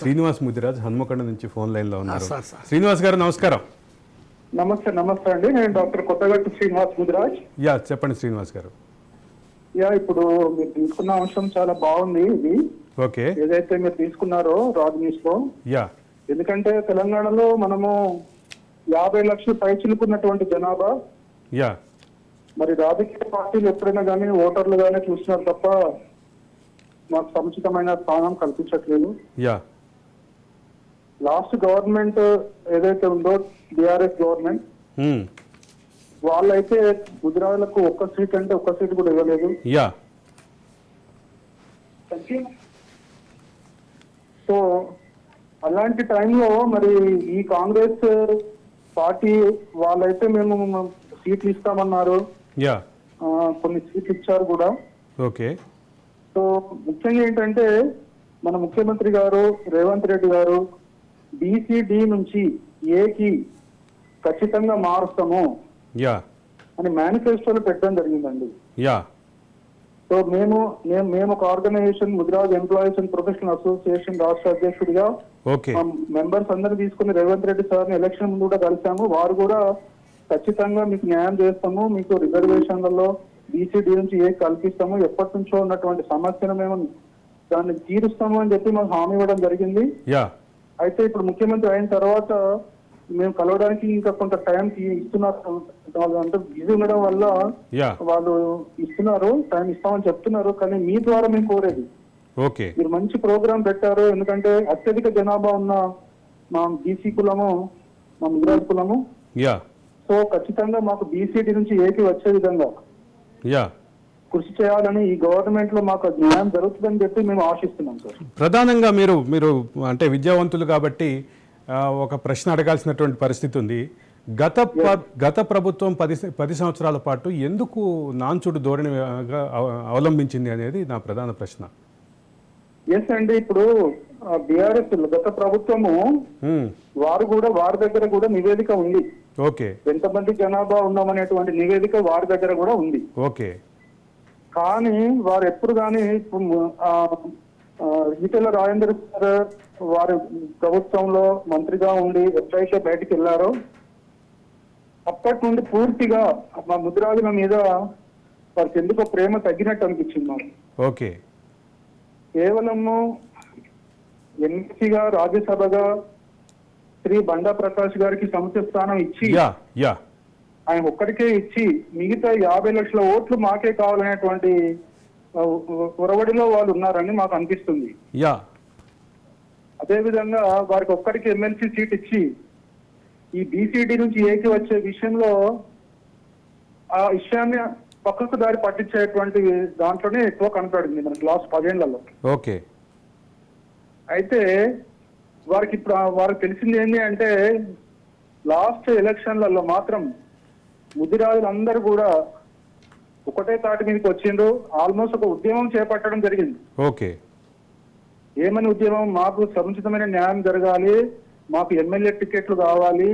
శ్రీనివాస్ ముదిరాజ్ హన్మకొండ నుంచి phone line లో ఉన్నారు. సార్. శ్రీనివాస్ గారు నమస్కారం. నమస్తే అండి. నేను డాక్టర్ కొత్తగట్టు శ్రీనివాస్ ముదిరాజ్. చెప్పండి శ్రీనివాస్ గారు. ఇప్పుడు మీరు తీసుకున్న అంశం చాలా బాగుంది. ఇది ఓకే, ఏదైతే మీరు తీసుకున్నారో రాజ్ న్యూస్ లో, ఎందుకంటే తెలంగాణలో మనము 50 లక్షలు పైచిలుకున్నటువంటి జనాభా, మరి రాజకీయ పార్టీలు ఎప్పుడైనా కానీ ఓటర్లు కానీ చూస్తున్నారు తప్ప మాకు సముచితమైన స్థానం కల్పించట్లేదు. లాస్ట్ గవర్నమెంట్ ఏదైతే ఉందో బీఆర్ఎస్ గవర్నమెంట్, వాళ్ళైతే గుజరాత్లకు ఒక్క సీట్ అంటే ఒక్క సీట్ కూడా ఇవ్వలేదు. సో అలాంటి టైంలో మరి ఈ కాంగ్రెస్ పార్టీ వాళ్ళైతే మేము సీట్లు ఇస్తామన్నారు, కొన్ని సీట్లు ఇచ్చారు కూడా. ఓకే, సో ముఖ్యంగా ఏంటంటే మన ముఖ్యమంత్రి గారు రేవంత్ రెడ్డి గారు BCD నుంచి ఏకి ఖచ్చితంగా మారుస్తాము అని మేనిఫెస్టోలో పెట్టడం జరిగిందండి. సో మేము ఒక organization Mudiraj employees and professional association రాష్ట్ర అధ్యక్షుడిగా మెంబర్స్ అందరు తీసుకుని రేవంత్ రెడ్డి సార్ని ఎలక్షన్ ముందు కూడా కలిసాము. వారు కూడా ఖచ్చితంగా మీకు న్యాయం చేస్తాము, మీకు రిజర్వేషన్లలో BCD నుంచి ఏ కల్పిస్తాము, ఎప్పటి నుంచో ఉన్నటువంటి సమస్యను మేము దాన్ని తీరుస్తాము అని చెప్పి మాకు హామీ ఇవ్వడం జరిగింది. అయితే ఇప్పుడు ముఖ్యమంత్రి అయిన తర్వాత మేము కలవడానికి ఇంకా కొంత టైం ఇస్తున్నారు, అంటే బిజీ ఉండడం వల్ల వాళ్ళు ఇస్తున్నారు, టైం ఇస్తామని చెప్తున్నారు. కానీ మీ ద్వారా మేము కోరేది, మీరు మంచి ప్రోగ్రాం పెట్టారు. ఎందుకంటే అత్యధిక జనాభా ఉన్న మా BC కులము, మా ముదిరాజ్ కులము. సో ఖచ్చితంగా మాకు BCD నుంచి ఏకి వచ్చే విధంగా కృషి చేయాలని ఈ గవర్నమెంట్ లో మాకు న్యాయం జరుగుతుందని చెప్పి మేము ఆశిస్తున్నాం సార్. ప్రధానంగా మీరు అంటే విద్యావంతులు కాబట్టి ఒక ప్రశ్న అడగాల్సినటువంటి పరిస్థితి ఉంది. గత ప్రభుత్వం 10 సంవత్సరాల పాటు ఎందుకు నాంచుడు ధోరణి అవలంబించింది అనేది నా ప్రధాన ప్రశ్న. ఎస్ అండి, ఇప్పుడు బీఆర్ఎస్ గత ప్రభుత్వము వారు కూడా వారి దగ్గర కూడా నివేదిక ఉంది. ఓకే, ఎంతమంది జనాభా ఉన్నామనేటువంటి నివేదిక వారి దగ్గర కూడా ఉంది. ఓకే, కానీ వారు ఎప్పుడు కానీ ఈటెల రాజేందర్ సార్ వారి ప్రభుత్వంలో మంత్రిగా ఉండి ఎప్పుడైతే బయటికి వెళ్లారో అప్పటి నుండి పూర్తిగా మా ముదిరాజుల మీద వారికి ఎందుకో ప్రేమ తగ్గినట్టు అనిపించింది మాకు. ఓకే, కేవలము ఎమ్మెల్సీగా రాజ్యసభగా శ్రీ బండా ప్రకాష్ గారికి సముచిత స్థానం ఇచ్చి ఆయన ఒక్కడికే ఇచ్చి మిగతా 50 లక్షల ఓట్లు మాకే కావాలనేటువంటి ఒరవడిలో వాళ్ళు ఉన్నారని మాకు అనిపిస్తుంది. అదే విధంగా వారికి ఒక్కడికి ఎమ్మెల్సీ సీట్ ఇచ్చి ఈ BCD నుంచి ఏకి వచ్చే విషయంలో ఆ విషయాన్ని పక్కకు దారి పట్టించేటువంటి దాంట్లోనే ఎక్కువ కనపడింది మనకి లాస్ట్ 10 ఏళ్లలో. ఓకే, అయితే వారికి ఇప్పుడు వారికి తెలిసింది ఏంటి అంటే లాస్ట్ ఎలక్షన్లలో మాత్రం ముదిరాజులందరూ కూడా ఒకటే తాటి మీదకి వచ్చిండ్రు. ఆల్మోస్ట్ ఒక ఉద్యమం చేపట్టడం జరిగింది. ఓకే, ఏమని ఉద్యమం? మాకు సముచితమైన న్యాయం జరగాలి, మాకు ఎమ్మెల్యే టికెట్లు కావాలి,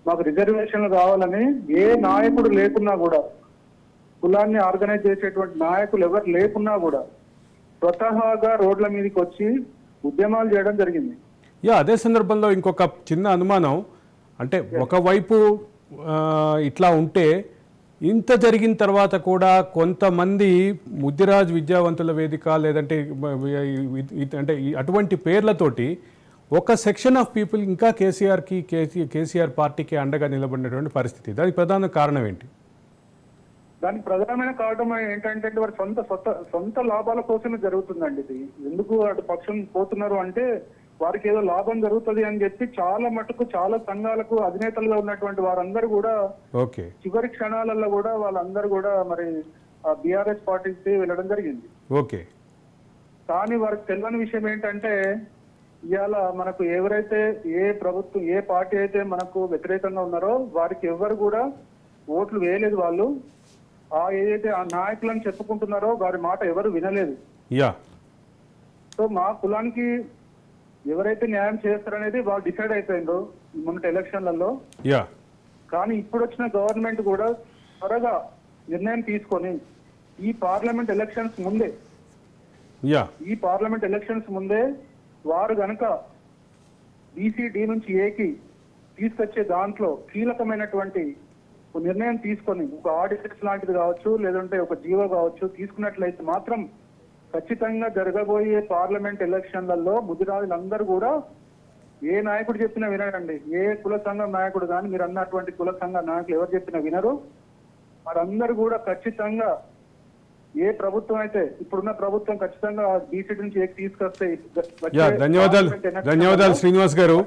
మాకు రిజర్వేషన్లు కావాలని ఏ నాయకుడు లేకున్నా కూడా, కులాన్ని ఆర్గనైజ్ చేసేటువంటి నాయకులు ఎవరు లేకున్నా కూడా స్వతహాగా రోడ్ల మీదకి వచ్చి ఉద్యమాలు చేయడం జరిగింది. అదే సందర్భంలో ఇంకొక చిన్న అనుమానం, అంటే ఒకవైపు ఇట్లా ఉంటే ఇంత జరిగిన తర్వాత కూడా కొంతమంది ముదిరాజ్ విద్యావంతుల వేదిక లేదంటే అంటే అటువంటి పేర్లతోటి ఒక సెక్షన్ ఆఫ్ పీపుల్ ఇంకా కేసీఆర్ పార్టీకి అండగా నిలబడినటువంటి పరిస్థితి. దానికి ప్రధాన కారణం ఏంటి? దానికి ప్రధానమైన కారణం ఏంటంటే వారి సొంత లాభాల కోసమే జరుగుతుందండి ఇది. ఎందుకు అటు పక్షం పోతున్నారు అంటే వారికి ఏదో లాభం జరుగుతుంది అని చెప్పి చాలా మటుకు చాలా సంఘాలకు అధినేతలుగా ఉన్నటువంటి వారందరూ కూడా చివరి క్షణాలలో కూడా వాళ్ళందరూ కూడా మరి బీఆర్ఎస్ పార్టీకి వెళ్ళడం జరిగింది. ఓకే, కానీ వారికి తెలియని విషయం ఏంటంటే ఇవాళ మనకు ఎవరైతే ఏ పార్టీ అయితే మనకు వ్యతిరేకంగా ఉన్నారో వారికి ఎవరు కూడా ఓట్లు వేయలేదు. వాళ్ళు ఏదైతే ఆ నాయకులను చెప్పుకుంటున్నారో వారి మాట ఎవరు వినలేదు. సో మా కులానికి ఎవరైతే న్యాయం చేస్తారనేది వాళ్ళు డిసైడ్ అయిపోయిండ్రు మొన్నటి ఎలక్షన్లలో. కానీ ఇప్పుడు వచ్చిన గవర్నమెంట్ కూడా త్వరగా నిర్ణయం తీసుకొని ఈ పార్లమెంట్ ఎలక్షన్స్ ముందే వారు గనక బీసీడీ నుంచి ఏకి తీసుకొచ్చే దాంట్లో కీలకమైనటువంటి ఒక నిర్ణయం తీసుకొని ఒక ఆర్డినెన్స్ లాంటిది కావచ్చు, లేదంటే ఒక జీవో కావచ్చు తీసుకున్నట్లయితే మాత్రం ఖచ్చితంగా జరగబోయే పార్లమెంట్ ఎలక్షన్లలో ముదిరాజులందరూ కూడా ఏ నాయకుడు చెప్పినా వినరండి. ఏ కుల సంఘం నాయకుడు కానీ మీరు అన్నటువంటి కుల సంఘ నాయకులు ఎవరు చెప్పినా వినరు. వారందరూ కూడా ఖచ్చితంగా ఏ ప్రభుత్వం అయితే ఇప్పుడున్న ప్రభుత్వం ఖచ్చితంగా బీసీ నుంచి ఏకి తీసుకొస్తే ధన్యవాదాలు శ్రీనివాస్ గారు.